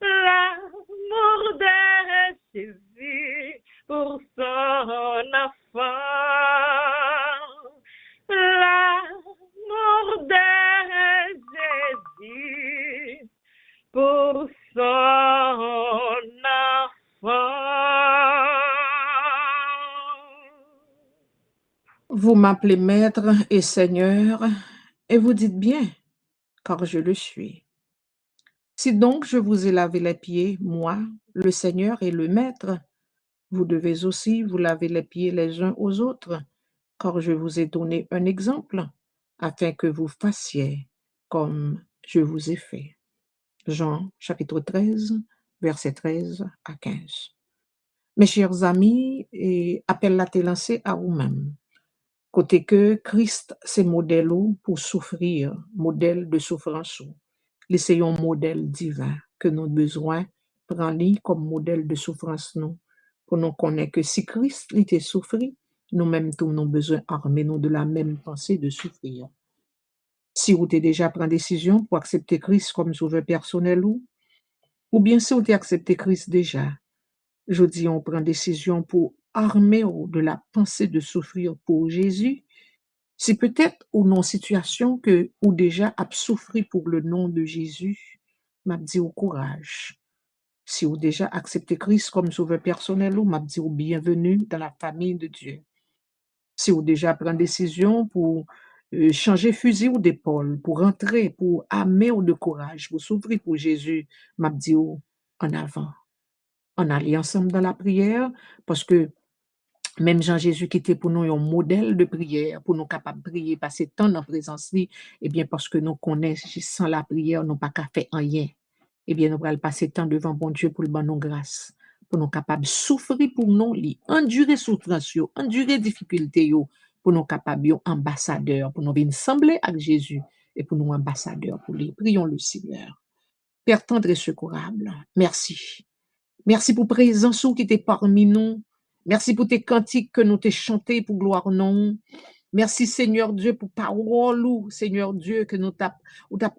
L'amour de Jésus pour son enfant. L'amour de Jésus pour son enfant. Vous m'appelez Maître et Seigneur, et vous dites bien, car je le suis. Si donc je vous ai lavé les pieds, moi, le Seigneur et le Maître, vous devez aussi vous laver les pieds les uns aux autres, car je vous ai donné un exemple, afin que vous fassiez comme je vous ai fait. Jean chapitre 13, versets 13 à 15. Mes chers amis, appel la te lancé à vous-même. Côté que Christ, c'est modèle pour souffrir, modèle de souffrance. C'est un modèle divin que nous besoin prendre comme modèle de souffrance nous, pour nous connaître que si Christ était souffri, nous-mêmes tous nous besoin armer nous de la même pensée de souffrir. Si vous avez déjà pris décision pour accepter Christ comme sauveur personnel ou bien si vous avez accepté Christ déjà, je dis on prend décision pour armer de la pensée de souffrir pour Jésus. Si peut-être ou non situation que ou déjà a souffri pour le nom de Jésus, m'a dit au courage. Si vous déjà accepté Christ comme sauveur personnel, m'a dit au bienvenue dans la famille de Dieu. Si vous déjà pris décision pour changer fusil ou d'épaule, pour rentrer, pour amener de courage, pour souffrir pour Jésus, m'a dit en avant. On allait ensemble dans la prière parce que même Jean-Jésus qui était pour nous un modèle de prière, pour nous capables de prier, passer temps dans la présence de lui, eh bien parce que nous connaissons sans la prière, nous pas qu'à faire rien. Eh bien nous allons passer temps devant bon Dieu pour le bon nous grâce, pour nous capables de souffrir pour nous, endurer souffrance, endurer difficulté, pour nous capables ambassadeurs, pour nous venir sembler avec Jésus et pour nous ambassadeurs pour lui. Prions le Seigneur. Père tendre et secourable, merci. Merci pour présence qui était parmi nous. Merci pour tes cantiques que nous t'ai chantés pour gloire non. Merci Seigneur Dieu pour parole ou Seigneur Dieu que nous t'as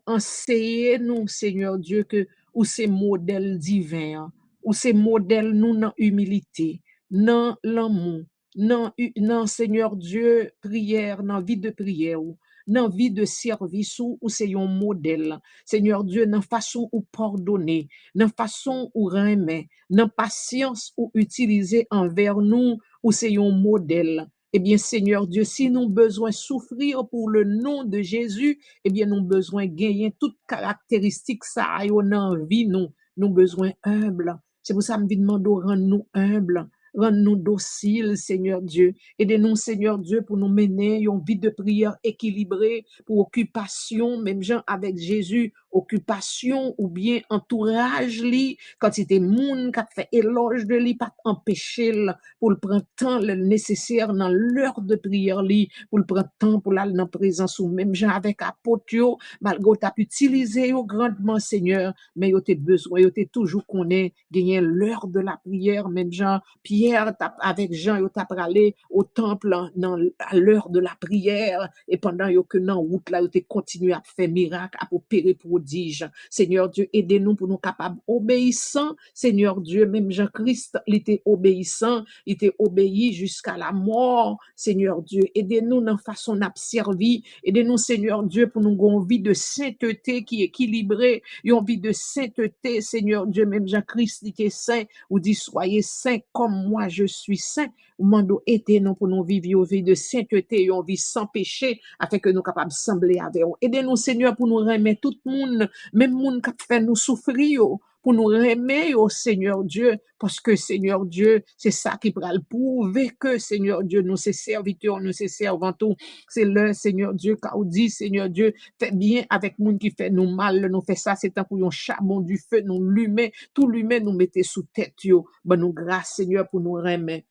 enseigné nous Seigneur Dieu que ou ces modèles divins ou ces modèles nous dans humilité, dans l'amour, dans Seigneur Dieu prière, dans vie de prière ou dans vie de service ou c'est un modèle Seigneur Dieu dans façon ou pardonner, dans façon ou remettre, dans patience ou utiliser envers nous ou c'est un modèle. Eh bien, Seigneur Dieu, si nous besoin souffrir pour le nom de Jésus, eh bien, nous besoin gagner toutes caractéristiques ça dans vie nous besoin humble. C'est pour ça que je me demande de rendre nous humbles. Rends-nous dociles, Seigneur Dieu. Aidez-nous, Seigneur Dieu, pour nous mener une vie de prière équilibrée, pour occupation, même gens avec Jésus, occupation ou bien entourage li, quantité moun qui fait éloge de li, pas empêcher pour le prendre temps le nécessaire dans l'heure de prière li, pour le prendre temps pour aller dans présence ou même gens avec apôtre yo, malgré t'as utilisé yo grandement Seigneur, mais yo t'es besoin, yo t'es toujours connaît gagner l'heure de la prière, même Jean Pierre avec Jean yo t'a allé au temple à l'heure de la prière et pendant yo que dans route là yo t'es continué à faire miracle, à opérer prodige. Seigneur Dieu, aidez-nous pour nous capables obéissants. Seigneur Dieu, même Jean-Christ, il était obéissant, il était obéi jusqu'à la mort. Seigneur Dieu, aidez-nous dans façon d'observer. Aidez-nous, Seigneur Dieu, pour nous avoir une vie de sainteté qui est équilibrée, une vie de sainteté, Seigneur Dieu, même Jean-Christ, il était saint, ou dit, soyez saints comme moi je suis saint. Mando aidez-nous pour nous vivre une vie de sainteté, une vie sans péché, afin que nous capables de sembler avec vous. Aidez-nous, Seigneur, pour nous remettre tout le monde, même monde qui fait nous souffrir, pour nous remettre au Seigneur Dieu, parce que Seigneur Dieu, c'est ça qui va le prouver que Seigneur Dieu, nous c'est serviteurs, nous c'est servantes, c'est le Seigneur Dieu qui a dit, Seigneur Dieu, fait bien avec monde qui fait nous mal, nous fait ça, c'est un pour un charbon du feu, nous l'humain, tout l'humain nous mettez sous tête, yo. Ben nous grâce Seigneur pour nous remettre.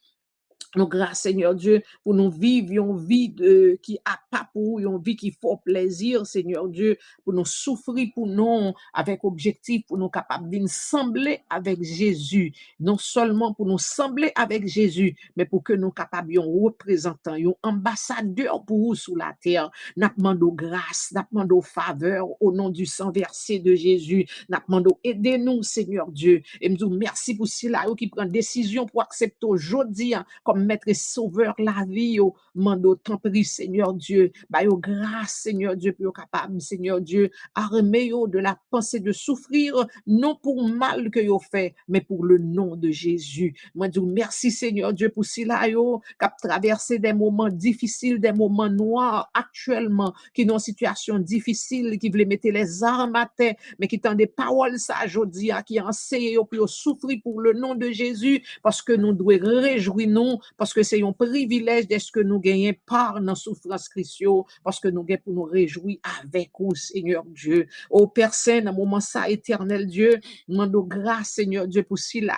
Nous grâce Seigneur Dieu pour nous vivre une vie qui a pas pour une vie qui fait plaisir Seigneur Dieu pour nous souffrir pour nous avec objectif pour nous capables de sembler avec Jésus non seulement pour nous sembler avec Jésus mais pour que nous capables de représentant un ambassadeur pour vous sur la terre. N'a demandé grâce, n'a demandé faveur au nom du sang versé de Jésus. N'a demandé aidez-nous Seigneur Dieu et me dis merci pour cela qui prend décision pour accepter aujourd'hui comme maître et sauveur la vie yo mando tant prie Seigneur Dieu ba yo grâce Seigneur Dieu pour capable Seigneur Dieu armer yo de la pensée de souffrir non pour mal que yo fait mais pour le nom de Jésus. Moi dis merci Seigneur Dieu pour cela yo cap traverser des moments difficiles, des moments noirs actuellement qui dans situation difficile qui veulent mettre les armes à terre mais qui tendent des paroles ça aujourd'hui qui enseignent yo pour souffrir pour le nom de Jésus parce que nous devons réjouir nous parce que c'est un privilège d'être que nous gagnons par nos souffrances Christo, parce que nous gagnons pour nous réjouir avec vous, Seigneur Dieu. Ô Père Saint, dans moment ça, éternel Dieu, demande grâce, Seigneur Dieu, pour cela,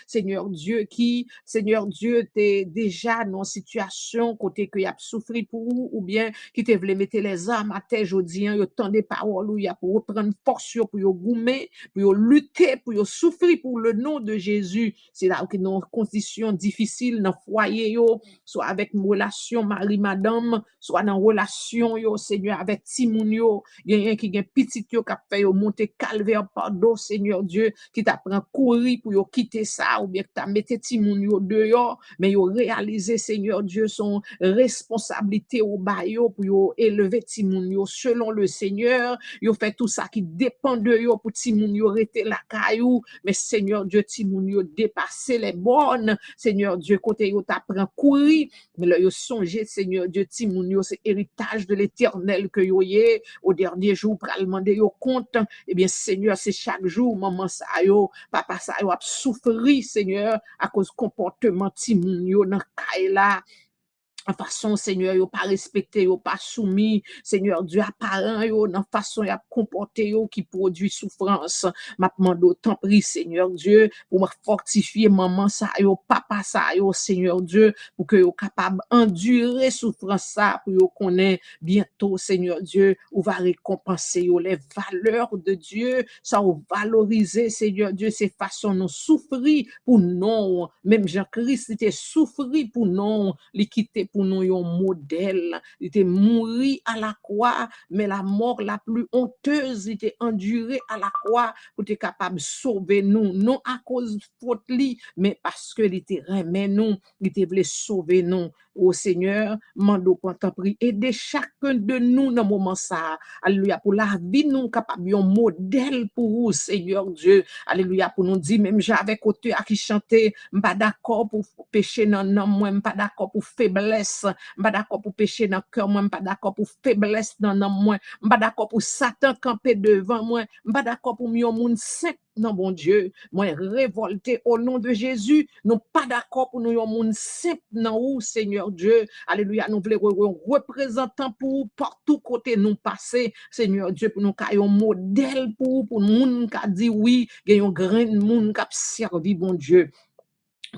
Seigneur Dieu, qui, Seigneur Dieu, t'es déjà dans une situation côté que y a souffert pour vous, ou bien qui te voulait mettre les armes à terre aujourd'hui, y a tant de paroles, où y a pour reprendre force, pour y goumer, pour y lutter, pour y souffrir pour le nom de Jésus. C'est là où dans conditions difficiles, dans foyer yo, soit avec une relation mari madame, soit dans relation yo Seigneur avec timoun yo, gen qui gen petit yo qui fait yo monter calvaire pardon Seigneur Dieu, qui t'apprend courir pour yo quitter ça ou bien que t'a mette timoun yo dehors, mais yo réaliser Seigneur Dieu son responsabilité au bayo pour yo élever timoun yo selon le Seigneur, yo fait tout ça qui dépend de yo pour timoun yo rester la caillou, mais Seigneur Dieu timoun yo dépasser les bornes, Seigneur Dieu côté yo t'apprend courir mais là yo songez Seigneur Dieu timoun yo c'est héritage de l'Éternel que yo yé au dernier jour pral demander yo compte et bien Seigneur c'est chaque jour maman ça yo papa ça yo a souffrir Seigneur à cause comportement timoun yo dans caille là en façon Seigneur yo pas respecté yo pas soumis Seigneur Dieu à parents yo dans façon y a comporté yo qui produit souffrance m'a demandé autant prie Seigneur Dieu pour me fortifier maman ça yo papa ça yo Seigneur Dieu pour que yo capable endurer souffrance ça pour yo connaît bientôt Seigneur Dieu ou va récompenser yo les valeurs de Dieu ça ou valoriser Seigneur Dieu ces façons nous souffrir pour non même Jean-Christ était souffrir pour non l'équité pour nous un modèle, il était mouru à la croix, mais la mort la plus honteuse, il était enduré à la croix pour être capable de sauver nous, non à cause de faute li, mais parce que il était remet nous, il était voulu sauver nous. Au Seigneur, mando pour t'en prier, aider chacun de nous dans moment ça. Alléluia pour la vie nous capable un modèle pour vous Seigneur Dieu. Alléluia pour nous dire même j'avais côté à qui chanter, pas d'accord pour pécher dans moi, pas d'accord pour faiblesse, pas d'accord pour pécher dans cœur moi, pas d'accord pour faiblesse dans moi, pas d'accord pour Satan camper devant moi, pas d'accord pour mieux monde saint Non, bon Dieu, moi révolté au nom de Jésus. Nous pas d'accord pour nous yon monde simple dans où, Seigneur Dieu. Alléluia, nous voulons représentant pour partout côté nous passer, Seigneur Dieu, pour nous un modèle pour monde qui dit oui, il y a un grand monde qui a servi, bon Dieu.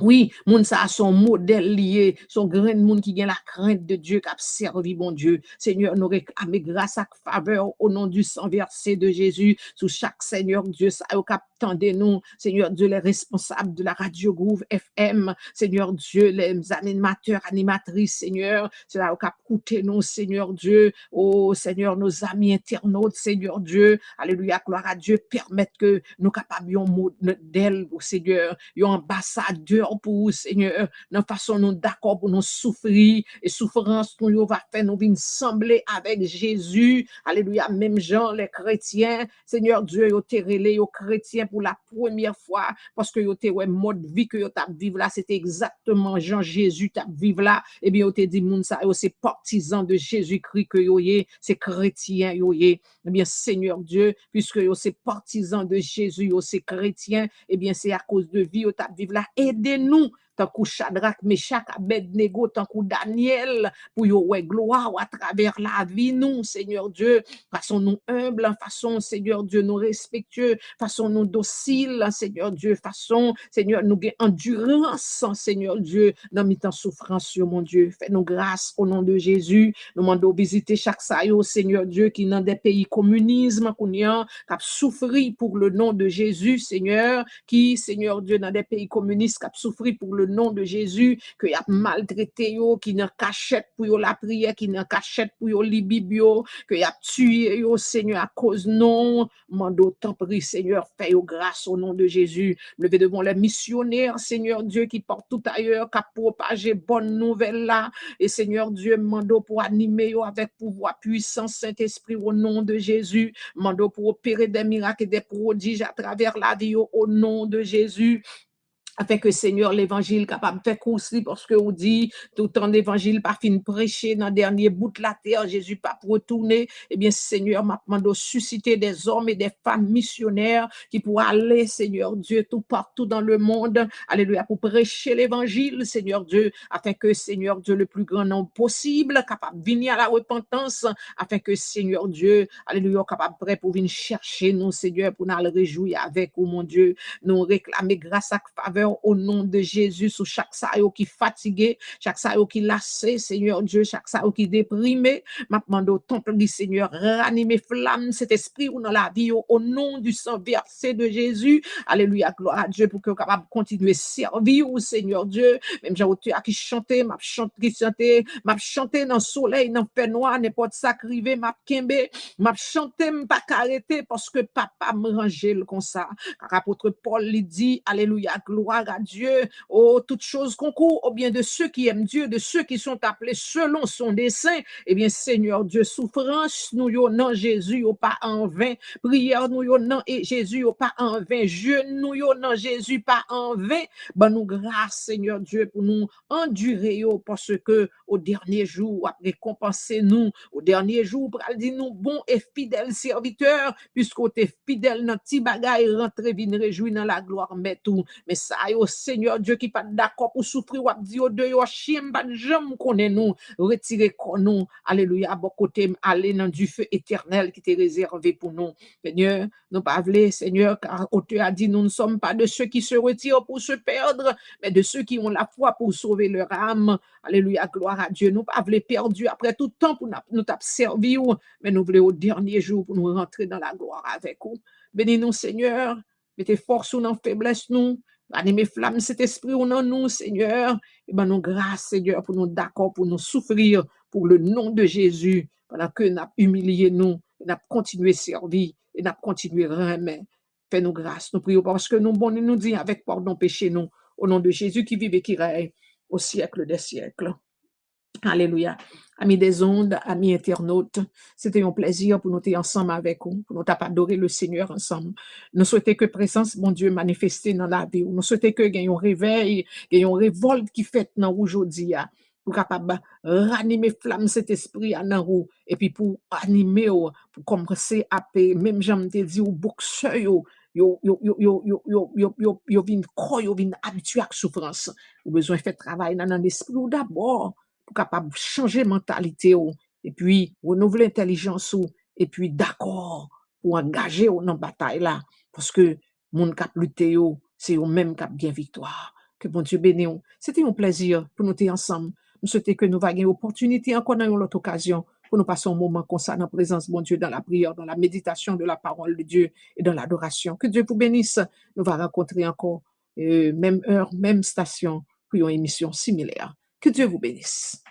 Oui, moun sa son modèle lié, son grand monde qui gagne la crainte de Dieu, qui a servi, bon Dieu. Seigneur, nous réclamons grâce à faveur au nom du sang versé de Jésus, sous chaque Seigneur Dieu, ça au cap tendez nous, Seigneur Dieu, les responsables de la Radio Groove FM, Seigneur Dieu, les animateurs, animatrices, Seigneur, c'est là au cap coûter nous, Seigneur Dieu, oh Seigneur, nos amis internautes, Seigneur Dieu, alléluia, gloire à Dieu, permettre que nous capables un modèle, Seigneur, un ambassadeur pour vous, Seigneur, dans façon nous d'accord pour nous souffrir et souffrance nous va faire nous venir sembler avec Jésus. Alléluia, même gens les chrétiens, Seigneur Dieu, yo te relé yo chrétiens pour la première fois parce que yo te ouais mode vie que yo t'a vivre là, c'était exactement Jean Jésus t'a vivre là. Et bien yo te dit moun ça yo c'est partisans de Jésus-Christ que yo yé, c'est chrétien yo yé. Eh bien Seigneur Dieu, puisque yo c'est partisans de Jésus, yo c'est chrétien, eh bien c'est à cause de vie yo t'a vivre là. Aidez-nous tant que Shadrach, Meshach, Abednego, tant que Daniel, pour yo ouais gloire à travers la vie nous, Seigneur Dieu, façon nous humbles, façon Seigneur Dieu nous respectueux, façon nous dociles, Seigneur Dieu, façon Seigneur nous endurance, Seigneur Dieu, dans mi-temps souffrance, mon Dieu, fais-nous grâce au nom de Jésus, nous demandons visiter chaque saillot, Seigneur Dieu, qui dans des pays communisme, qui a souffri pour le nom de Jésus, Seigneur, qui, Seigneur Dieu, dans des pays communistes, qui a souffri pour le nom de Jésus, que y a maltraité yo, qui n'a cachette pour yo la prière, qui n'a cachette pour yo li bibio, que y a tué yo, Seigneur, à cause non, mando tant prie, Seigneur, fais yo grâce au nom de Jésus. Levez devant les missionnaires, Seigneur Dieu, qui portent tout ailleurs, qui propagent bonne nouvelle là, et Seigneur Dieu, mando pour animer yo avec pouvoir puissant, Saint-Esprit, au nom de Jésus, mando pour opérer des miracles et des prodiges à travers la vie au nom de Jésus. Afin que Seigneur l'évangile capable de faire courser parce que vous dit tout temps l'évangile pas fin prêcher dans dernier bout de la terre Jésus pas pour retourner eh bien Seigneur m'a demandé susciter des hommes et des femmes missionnaires qui pourront aller Seigneur Dieu tout partout dans le monde alléluia pour prêcher l'évangile Seigneur Dieu afin que Seigneur Dieu le plus grand nombre possible capable de venir à la repentance afin que Seigneur Dieu alléluia capable prêt pour venir chercher nous Seigneur pour nous réjouir avec vous mon Dieu nous réclamer grâce à faveur au nom de Jésus sur chaque saillot qui fatigué, chaque saillot qui lassé, Seigneur Dieu, chaque saillot qui déprimé. M'a demandé au temple du Seigneur, ranimer flamme cet esprit ou dans la vie au nom du sang versé de Jésus. Alléluia, gloire à Dieu pour que capable de continuer à servir au Seigneur Dieu. Même j'ai auteur qui chanter, m'a chanter dans le soleil, dans le fait noir, n'importe ça crivé, m'a kembe, m'a chanter, m'a pas arrêter parce que papa me rangeait comme ça. Car apôtre Paul lui dit, alléluia, gloire à Dieu, oh, toutes choses concourent au bien de ceux qui aiment Dieu, de ceux qui sont appelés selon son dessein. Eh bien, Seigneur Dieu, souffrance, nous yon non Jésus, yon pas en vain. Prière, nous yon non et Jésus, yon pas en vain. Jeûne, nous yon non Jésus, pas en vain. Ben, nous grâce, Seigneur Dieu, pour nous endurer, yo, parce que au dernier jour, après compenser nous, au dernier jour, pour dire nous, bon et fidèles serviteurs, puisqu'on t'es fidèle dans petit bagaille, rentrer, venir réjouir dans la gloire, mais tout. Mais ça, yo, Seigneur Dieu, qui pas d'accord pour souffrir, ou dit, oh, de yo, chien, pas de jambe, connaît nous, retirer nous, alléluia, bon côté, aller dans du feu éternel qui t'est réservé pour nous. Seigneur, nous pas voulons, Seigneur, car auteur a dit, nous ne sommes pas de ceux qui se retirent pour se perdre, mais de ceux qui ont la foi pour sauver leur âme. Alléluia, gloire à Dieu. Nous pas voulons perdu après tout temps pour nous servir, mais nous voulons au dernier jour pour nous rentrer dans la gloire avec vous. Bénis-nous, Seigneur. Mettez force ou non faiblesse nous. Animez flamme cet esprit ou non nous, Seigneur. Et ben nous grâce, Seigneur, pour nous d'accord, pour nous souffrir pour le nom de Jésus, pendant que nous avons humilié nous, nous avons continué à servir et nous avons continué à remettre. Fais-nous grâce, nous prions parce que nous bon nous dit avec pardon péché nous, au nom de Jésus qui vive et qui règne au siècle des siècles. Alléluia. Amis des ondes, amis internautes, c'était un plaisir pour nous être ensemble avec vous, pour nous adorer le Seigneur ensemble. Nous souhaitons que présence, mon Dieu, manifester dans la vie. Nous souhaitons que il y ait un réveil, il y ait une révolte qui fait dans aujourd'hui, pour capable ranimer flamme cet esprit à dans vous, et puis pour animer, pour commencer à payer, même j'aime te dire, au boxeur, yo vin croire, yo vin habitué à souffrance. Ou besoin faire travail dans l'esprit ou d'abord pour capable changer mentalité ou, et puis renouveler intelligence ou, et puis d'accord pour engager ou dans bataille là parce que moun k'ap lutter yo, c'est eux même k'ap bien victoire. Que bon Dieu bénisse. C'était un plaisir pour nous être ensemble. Nous souhaitons que nous ayons opportunité encore dans une autre occasion pour nous passer un moment comme ça dans la présence de bon Dieu, dans la prière, dans la méditation de la parole de Dieu et dans l'adoration. Que Dieu vous bénisse. Nous va rencontrer encore même heure, même station pour une émission similaire. Que Dieu vous bénisse.